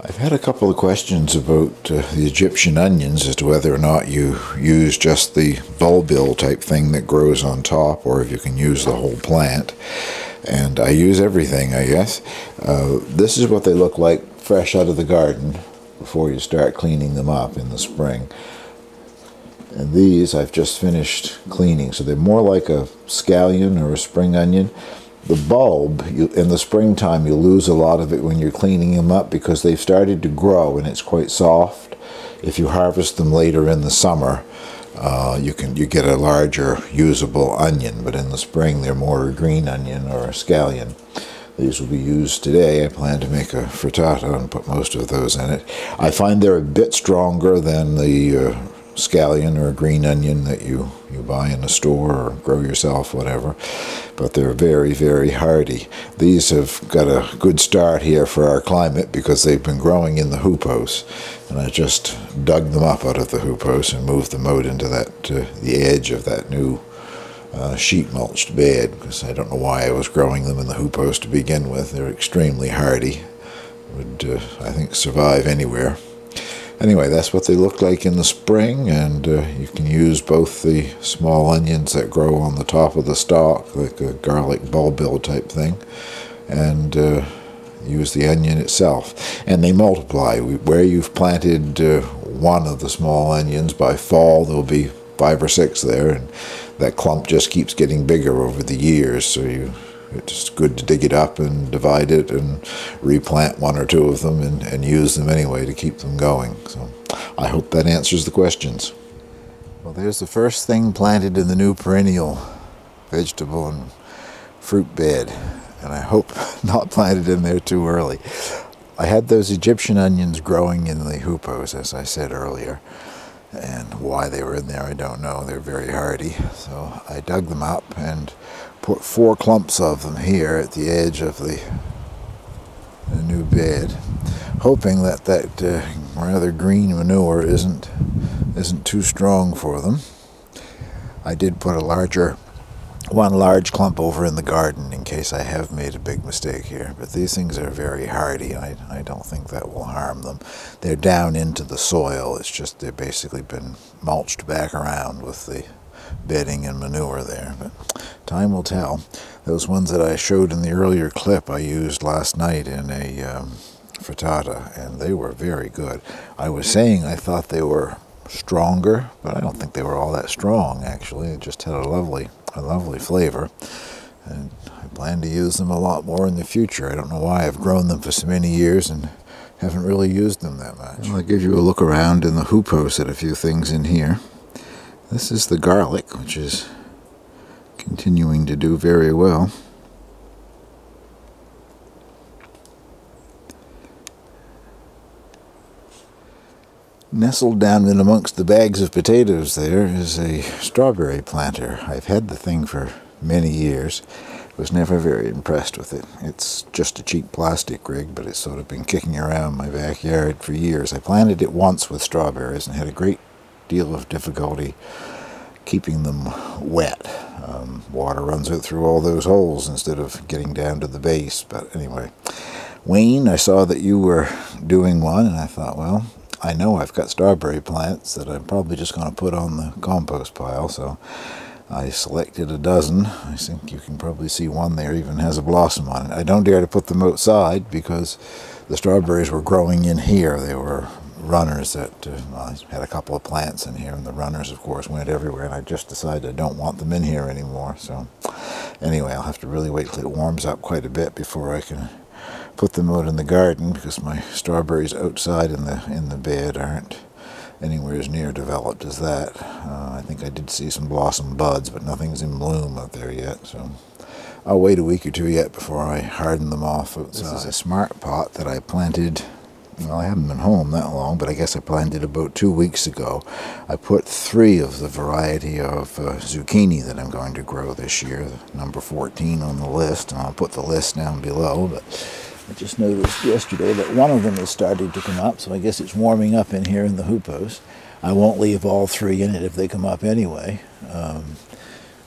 I've had a couple of questions about the Egyptian onions as to whether or not you use just the bulbil type thing that grows on top or if you can use the whole plant. And I use everything, I guess. This is what they look like fresh out of the garden before you start cleaning them up in the spring. And these I've just finished cleaning, so they're more like a scallion or a spring onion. The bulb, in the springtime, you lose a lot of it when you're cleaning them up because they've started to grow and it's quite soft. If you harvest them later in the summer, you get a larger usable onion, but in the spring they're more a green onion or a scallion. These will be used today. I plan to make a frittata and put most of those in it. I find they're a bit stronger than the scallion or green onion that you buy in the store or grow yourself, whatever, but they're very, very hardy. These have got a good start here for our climate because they've been growing in the hoopos, and I just dug them up out of the hoopos and moved them out into that the edge of that new sheet mulched bed, because I don't know why I was growing them in the hoopos to begin with. They're extremely hardy, would I think survive anywhere. Anyway, that's what they look like in the spring, and you can use both the small onions that grow on the top of the stalk, like a garlic bulbil type thing, and use the onion itself. And they multiply. Where you've planted one of the small onions, by fall there'll be 5 or 6 there, and that clump just keeps getting bigger over the years, so it's good to dig it up and divide it and replant 1 or 2 of them and use them anyway to keep them going. So I hope that answers the questions. Well, there's the first thing planted in the new perennial vegetable and fruit bed, and I hope not planted in there too early. I had those Egyptian onions growing in the hoopos, as I said earlier, and why they were in there I don't know. They're very hardy, so I dug them up and put 4 clumps of them here at the edge of the new bed, hoping that rather green manure isn't too strong for them. I did put one large clump over in the garden in case I have made a big mistake here, but these things are very hardy, and I don't think that will harm them. They're down into the soil. It's just they've basically been mulched back around with the bedding and manure there, but time will tell. Those ones that I showed in the earlier clip I used last night in a frittata, and they were very good. I was saying I thought they were stronger, but I don't think they were all that strong actually. It just had a lovely flavor, and I plan to use them a lot more in the future. I don't know why I've grown them for so many years and haven't really used them that much. Well, I'll give you a look around in the hoopos at a few things in here. This is the garlic, which is continuing to do very well. Nestled down in amongst the bags of potatoes there is a strawberry planter. I've had the thing for many years. Was never very impressed with it. It's just a cheap plastic rig, but it's sort of been kicking around my backyard for years. I planted it once with strawberries and had a great deal of difficulty keeping them wet. Water runs out through all those holes instead of getting down to the base. But anyway, Wayne, I saw that you were doing one, and I thought, well, I know I've got strawberry plants that I'm probably just going to put on the compost pile, so I selected a dozen. I think you can probably see one there even has a blossom on it. I don't dare to put them outside because the strawberries were growing in here. They were runners that I had a couple of plants in here, and the runners of course went everywhere, and I just decided I don't want them in here anymore. So anyway, I'll have to really wait till it warms up quite a bit before I can put them out in the garden, because my strawberries outside in the bed aren't anywhere as near developed as that. I think I did see some blossom buds, but nothing's in bloom out there yet, so I'll wait a week or 2 yet before I harden them off outside. This is a smart pot that I planted. Well, I haven't been home that long, but I guess I planted about 2 weeks ago. I put 3 of the variety of zucchini that I'm going to grow this year, number 14 on the list, and I'll put the list down below. But I just noticed yesterday that one of them has started to come up, so I guess it's warming up in here in the hoopos. I won't leave all 3 in it if they come up anyway.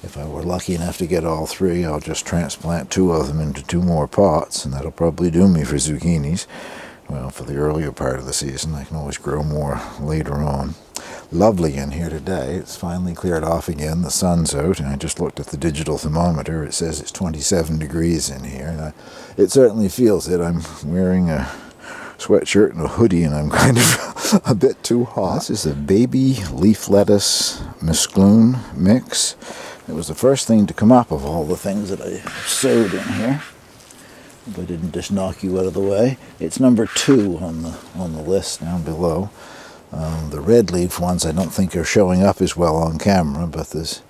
If I were lucky enough to get all 3, I'll just transplant 2 of them into 2 more pots, and that'll probably do me for zucchinis. well, for the earlier part of the season. I can always grow more later on. Lovely in here today. It's finally cleared off again. The sun's out, and I just looked at the digital thermometer. It says it's 27 degrees in here, and it certainly feels it. I'm wearing a sweatshirt and a hoodie, and I'm kind of a bit too hot. This is a baby leaf lettuce mesclun mix. It was the first thing to come up of all the things that I sowed in here. If I didn't just knock you out of the way. It's number 2 on the list down below. The red leaf ones I don't think are showing up as well on camera, but there's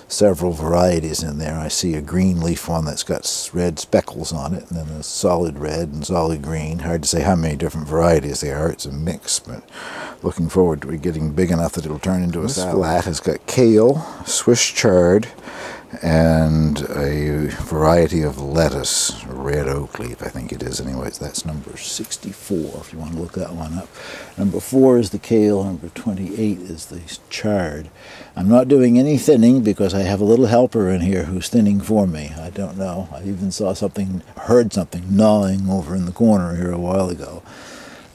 several varieties in there. I see a green leaf one that's got red speckles on it, and then a solid red and solid green. Hard to say how many different varieties there are. It's a mix, but looking forward to it getting big enough that it'll turn into a salad. This flat has got kale, Swiss chard, and a variety of lettuce, red oak leaf, I think it is. Anyways, that's number 64 if you want to look that one up. Number 4 is the kale, number 28 is the chard. I'm not doing any thinning because I have a little helper in here who's thinning for me. I don't know. I even heard something gnawing over in the corner here a while ago.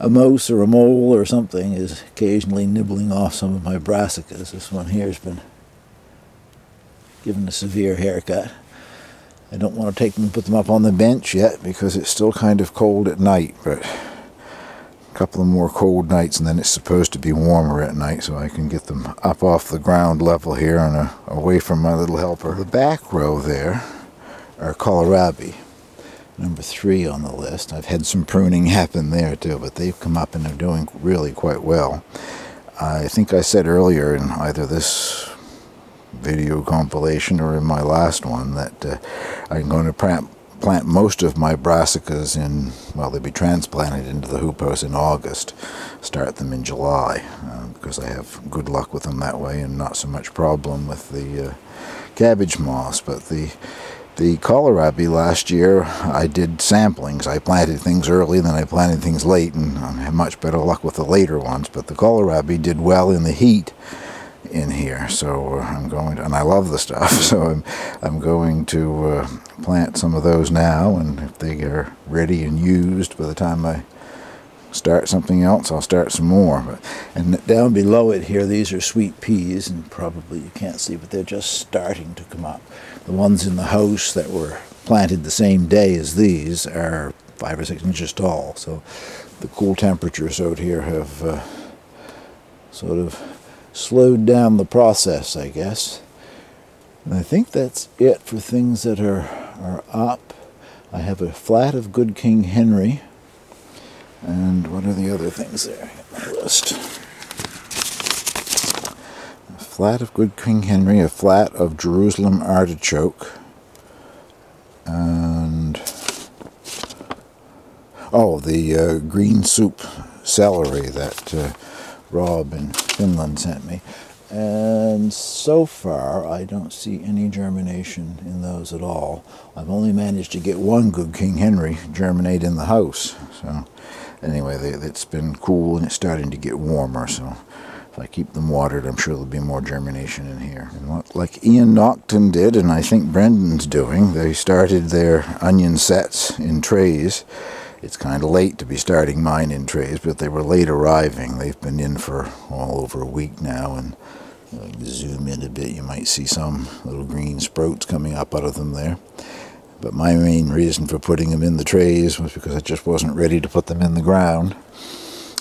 A mouse or a mole or something is occasionally nibbling off some of my brassicas. This one here has been given a severe haircut. I don't want to take them and put them up on the bench yet because it's still kind of cold at night, but a couple of more cold nights and then it's supposed to be warmer at night, so I can get them up off the ground level here and away from my little helper. The back row there are kohlrabi, number 3 on the list. I've had some pruning happen there too, but they've come up and they're doing really quite well. I think I said earlier in either this video compilation or in my last one that I'm going to plant most of my brassicas in, well, they'll be transplanted into the hoop house in August, start them in July, because I have good luck with them that way and not so much problem with the cabbage moss. But the kohlrabi last year, I did samplings. I planted things early, then I planted things late, and I had much better luck with the later ones. But the kohlrabi did well in the heat in here, so I'm going to, and I love the stuff, so I'm going to plant some of those now, and if they are ready and used by the time I start something else, I'll start some more. And down below it here, these are sweet peas, and probably you can't see, but they're just starting to come up. The ones in the house that were planted the same day as these are 5 or 6 inches tall, so the cool temperatures out here have sort of slowed down the process, I guess. And I think that's it for things that are up. I have a flat of Good King Henry. And what are the other things there? I got my list. A flat of Good King Henry, a flat of Jerusalem artichoke, and the green soup celery that Rob in Finland sent me. And so far I don't see any germination in those at all. I've only managed to get one Good King Henry germinate in the house. So anyway, it's been cool and it's starting to get warmer, so if I keep them watered, I'm sure there'll be more germination in here. And like Ian Naughton did, and I think Brendan's doing, they started their onion sets in trays. It's kind of late to be starting mine in trays, but they were late arriving. They've been in for all over a week now, and zoom in a bit, you might see some little green sprouts coming up out of them there. But my main reason for putting them in the trays was because I just wasn't ready to put them in the ground.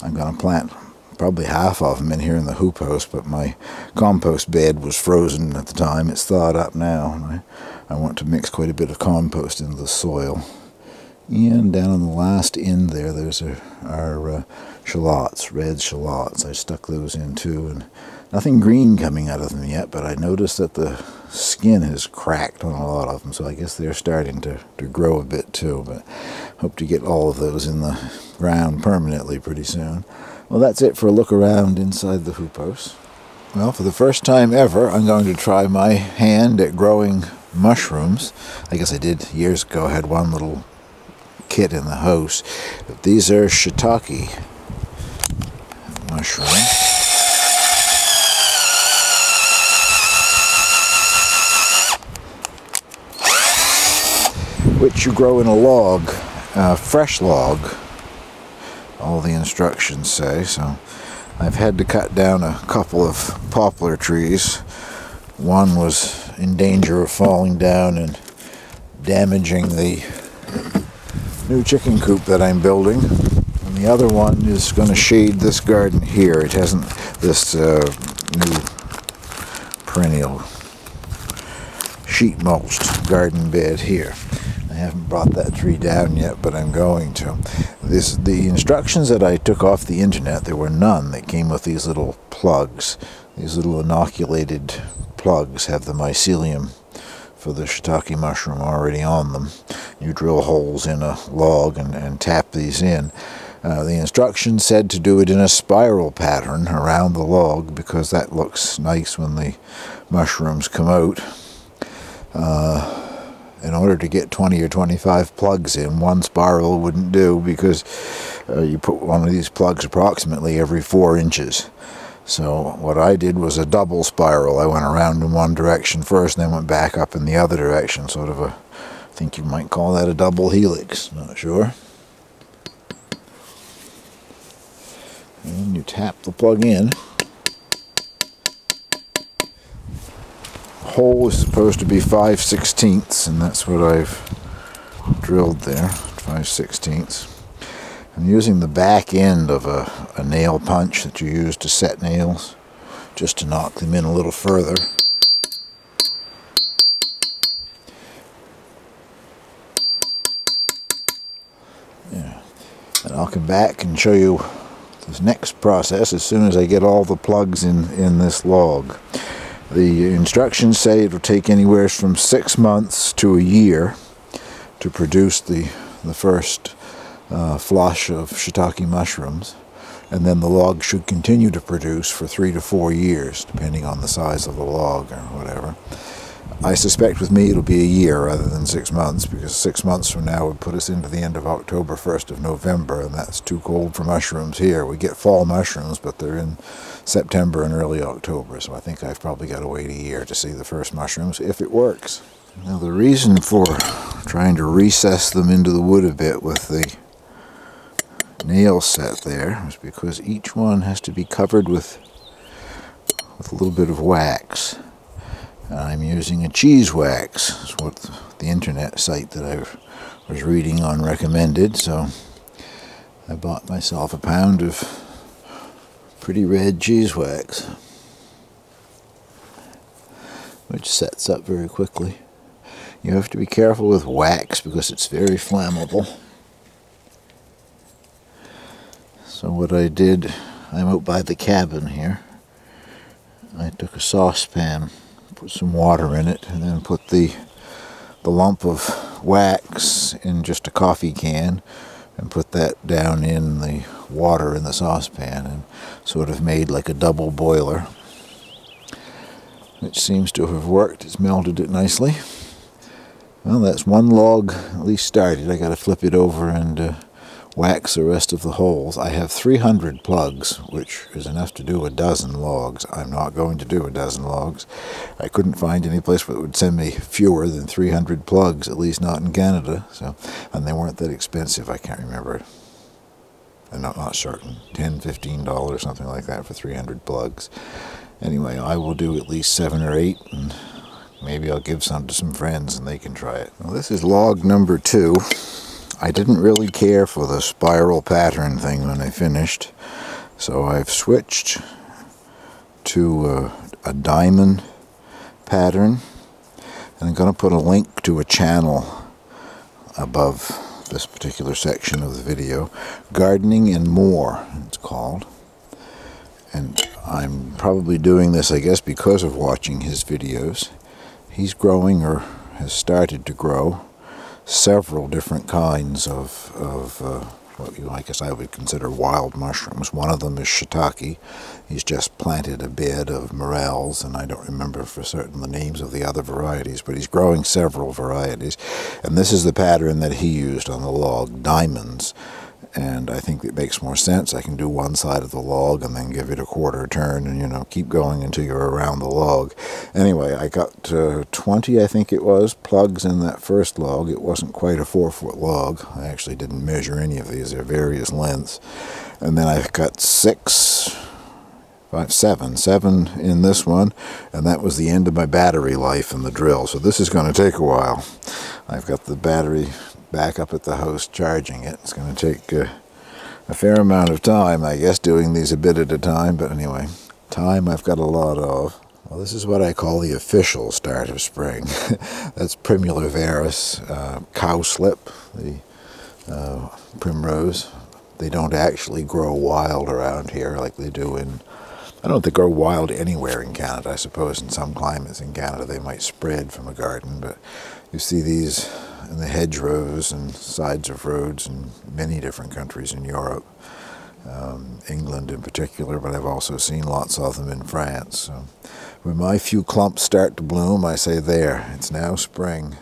I'm going to plant probably half of them in here in the hoop house, but my compost bed was frozen at the time. It's thawed up now, and I want to mix quite a bit of compost into the soil. And down on the last end there, there's our shallots, red shallots. I stuck those in too, and nothing green coming out of them yet, but I noticed that the skin has cracked on a lot of them, so I guess they're starting to grow a bit too, but hope to get all of those in the ground permanently pretty soon. Well, that's it for a look around inside the hoop house. Well, for the first time ever, I'm going to try my hand at growing mushrooms. I guess I did years ago. I had one little kit in the house, but these are shiitake mushrooms. Which you grow in a log, fresh log, all the instructions say. So I've had to cut down a couple of poplar trees. One was in danger of falling down and damaging the new chicken coop that I'm building. And the other one is going to shade this garden here. It hasn't, this new perennial sheet mulched garden bed here. I haven't brought that tree down yet, but I'm going to. The instructions that I took off the internet, there were none that came with these little plugs. These little inoculated plugs have the mycelium for the shiitake mushroom already on them. You drill holes in a log and tap these in. The instructions said to do it in a spiral pattern around the log because that looks nice when the mushrooms come out. In order to get 20 or 25 plugs in, one spiral wouldn't do because you put one of these plugs approximately every 4 inches. So what I did was a double spiral. I went around in one direction first and then went back up in the other direction. Sort of a, I think you might call that a double helix, not sure. And you tap the plug in. Hole is supposed to be 5/16, and that's what I've drilled there, 5/16. I'm using the back end of a nail punch that you use to set nails, just to knock them in a little further. Yeah. And I'll come back and show you this next process as soon as I get all the plugs in this log. The instructions say it will take anywhere from 6 months to a year to produce the first flush of shiitake mushrooms, and then the log should continue to produce for 3 to 4 years, depending on the size of the log or whatever. I suspect with me it'll be a year rather than 6 months, because 6 months from now would put us into the end of October, 1st of November, and that's too cold for mushrooms here. We get fall mushrooms, but they're in September and early October, so I think I've probably got to wait a year to see the first mushrooms, if it works. Now the reason for trying to recess them into the wood a bit with the nail set there is because each one has to be covered with a little bit of wax. I'm using a cheese wax, is what the internet site that I was reading on recommended, so I bought myself a pound of pretty red cheese wax, which sets up very quickly. You have to be careful with wax because it's very flammable. So what I did, I'm out by the cabin here, I took a saucepan, put some water in it, and then put the lump of wax in just a coffee can and put that down in the water in the saucepan and sort of made like a double boiler, which seems to have worked. It's melted it nicely. Well, that's one log at least started. I got to flip it over and wax the rest of the holes. I have 300 plugs, which is enough to do a dozen logs. I'm not going to do a dozen logs. I couldn't find any place that would send me fewer than 300 plugs, at least not in Canada. So, and they weren't that expensive. I can't remember. I'm not certain. $10, $15, something like that for 300 plugs. Anyway, I will do at least 7 or 8, and maybe I'll give some to some friends and they can try it. Well, this is log number 2. I didn't really care for the spiral pattern thing when I finished, so I've switched to a diamond pattern, and I'm going to put a link to a channel above this particular section of the video. Gardening and More, it's called. And I'm probably doing this, I guess, because of watching his videos. He's growing, or has started to grow, several different kinds of what I guess I would consider wild mushrooms. One of them is shiitake. He's just planted a bed of morels, and I don't remember for certain the names of the other varieties, but he's growing several varieties. And this is the pattern that he used on the log, diamonds. And I think it makes more sense. I can do one side of the log and then give it a quarter turn and, you know, keep going until you're around the log. Anyway, I got 20, I think it was, plugs in that first log. It wasn't quite a 4-foot log. I actually didn't measure any of these. They're various lengths. And then I've got seven in this one, and that was the end of my battery life in the drill. So this is going to take a while. I've got the battery back up at the house charging it. It's going to take a fair amount of time, I guess, doing these a bit at a time. But anyway, time I've got a lot of. Well, this is what I call the official start of spring. That's Primula Veris, cowslip, the primrose. They don't actually grow wild around here like they do in... I don't think they grow wild anywhere in Canada. I suppose in some climates in Canada they might spread from a garden, but you see these in the hedgerows and sides of roads in many different countries in Europe, England in particular, but I've also seen lots of them in France. So when my few clumps start to bloom, I say, there, it's now spring.